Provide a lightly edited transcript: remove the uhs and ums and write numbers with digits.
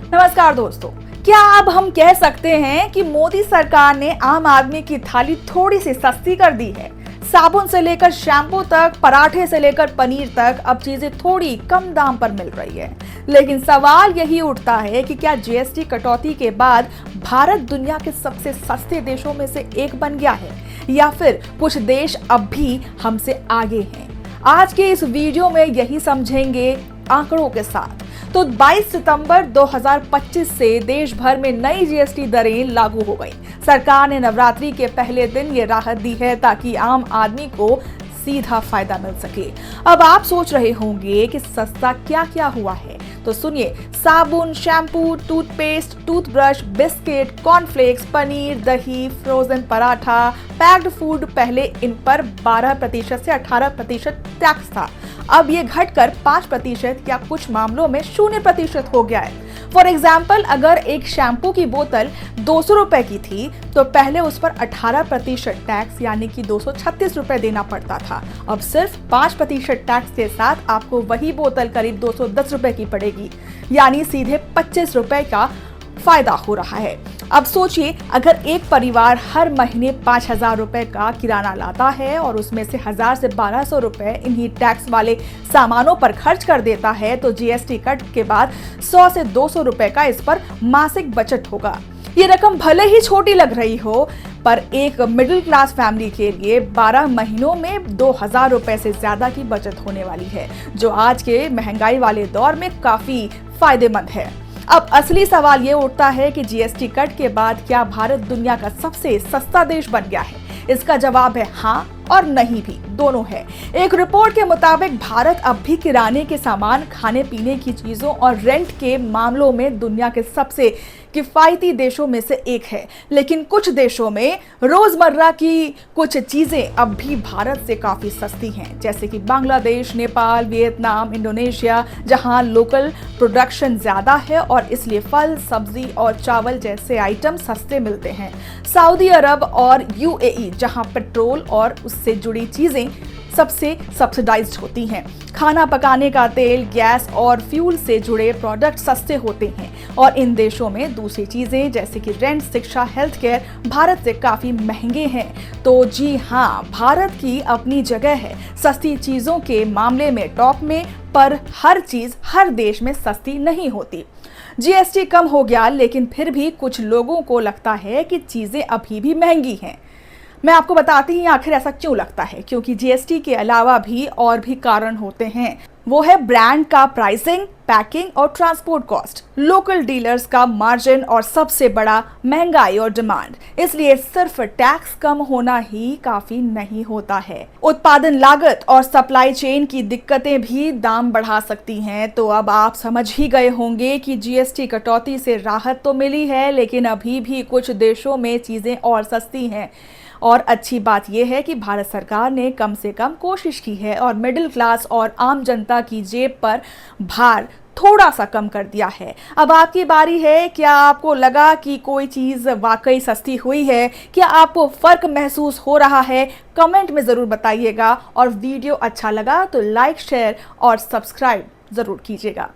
नमस्कार दोस्तों, क्या अब हम कह सकते हैं कि मोदी सरकार ने आम आदमी की थाली थोड़ी सी सस्ती कर दी है। साबुन से लेकर शैम्पू तक, पराठे से लेकर पनीर तक अब चीजें थोड़ी कम दाम पर मिल रही है। लेकिन सवाल यही उठता है कि क्या जीएसटी कटौती के बाद भारत दुनिया के सबसे सस्ते देशों में से एक बन गया है, या फिर कुछ देश अब भी हमसे आगे हैं। आज के इस वीडियो में यही समझेंगे आंकड़ों के साथ। तो 22 सितंबर 2025 से देश भर में नई जीएसटी दरें लागू हो गई। सरकार ने नवरात्रि के पहले दिन ये राहत दी है ताकि आम आदमी को सीधा फायदा मिल सके। अब आप सोच रहे होंगे कि सस्ता क्या क्या हुआ है, तो सुनिए। साबुन, shampoo, toothpaste, toothbrush, biscuit, cornflakes, paneer, दही, फ्रोजन पराठा, पैक्ड फूड, पहले इन पर 12% से 18% टैक्स था। अब ये घटकर 5% या कुछ मामलों में 0% हो गया है। फॉर एग्जाम्पल, अगर एक शैम्पू की बोतल 200 रुपए की थी तो पहले उस पर 18% टैक्स यानी कि 236 रुपए देना पड़ता था। अब सिर्फ 5% टैक्स के साथ आपको वही बोतल करीब 210 रुपए की पड़ेगी, यानी सीधे 25 रुपए का फायदा हो रहा है। अब सोचिए, अगर एक परिवार हर महीने 5,000 रुपए का किराना लाता है और उसमें से 1,000 से 1,200 रुपए इन्हीं टैक्स वाले सामानों पर खर्च कर देता है, तो जीएसटी कट के बाद 100 से 200 रुपए का इस पर मासिक बचत होगा। ये रकम भले ही छोटी लग रही हो, पर एक मिडिल क्लास फैमिली के लिए 12 महीनों में 2,000 रुपए से ज्यादा की बचत होने वाली है, जो आज के महंगाई वाले दौर में काफी फायदेमंद है। अब असली सवाल ये उठता है कि जीएसटी कट के बाद क्या भारत दुनिया का सबसे सस्ता देश बन गया है? इसका जवाब है हाँ और नहीं भी, दोनों है। एक रिपोर्ट के मुताबिक भारत अब भी किराने के सामान, खाने पीने की चीजों और रेंट के मामलों में दुनिया के सबसे किफायती देशों में से एक है। लेकिन कुछ देशों में रोजमर्रा की कुछ चीजें अब भी भारत से काफी सस्ती हैं, जैसे कि बांग्लादेश, नेपाल, वियतनाम, इंडोनेशिया, जहां लोकल प्रोडक्शन ज्यादा है और इसलिए फल, सब्जी और चावल जैसे आइटम सस्ते मिलते हैं। सऊदी अरब और यूएई, जहां पेट्रोल और उससे जुड़ी चीजें सबसे सब्सिडाइज्ड होती हैं। खाना पकाने का तेल, गैस और फ्यूल से जुड़े प्रोडक्ट सस्ते होते हैं और इन देशों में दूसरी चीजें जैसे कि रेंट, शिक्षा, हेल्थ केयर भारत से काफी महंगे हैं। तो जी हाँ, भारत की अपनी जगह है सस्ती चीजों के मामले में टॉप में, पर हर चीज हर देश में सस्ती नहीं होती। जीएसटी कम हो गया, लेकिन फिर भी कुछ लोगों को लगता है कि चीजें अभी भी महंगी हैं। मैं आपको बताती हूँ आखिर ऐसा क्यों लगता है, क्योंकि जीएसटी के अलावा भी और भी कारण होते हैं। वो है ब्रांड का प्राइसिंग, पैकिंग और ट्रांसपोर्ट कॉस्ट, लोकल डीलर्स का मार्जिन और सबसे बड़ा महंगाई और डिमांड। इसलिए सिर्फ टैक्स कम होना ही काफी नहीं होता है। उत्पादन लागत और सप्लाई चेन की दिक्कतें भी दाम बढ़ा सकती हैं। तो अब आप समझ ही गए होंगे कि जीएसटी कटौती से राहत तो मिली है, लेकिन अभी भी कुछ देशों में चीजें और सस्ती हैं। और अच्छी बात यह है कि भारत सरकार ने कम से कम कोशिश की है और मिडिल क्लास और आम जनता की जेब पर भार थोड़ा सा कम कर दिया है। अब आपकी बारी है। क्या आपको लगा कि कोई चीज़ वाकई सस्ती हुई है? क्या आपको फ़र्क महसूस हो रहा है? कमेंट में ज़रूर बताइएगा। और वीडियो अच्छा लगा तो लाइक, शेयर और सब्सक्राइब ज़रूर कीजिएगा।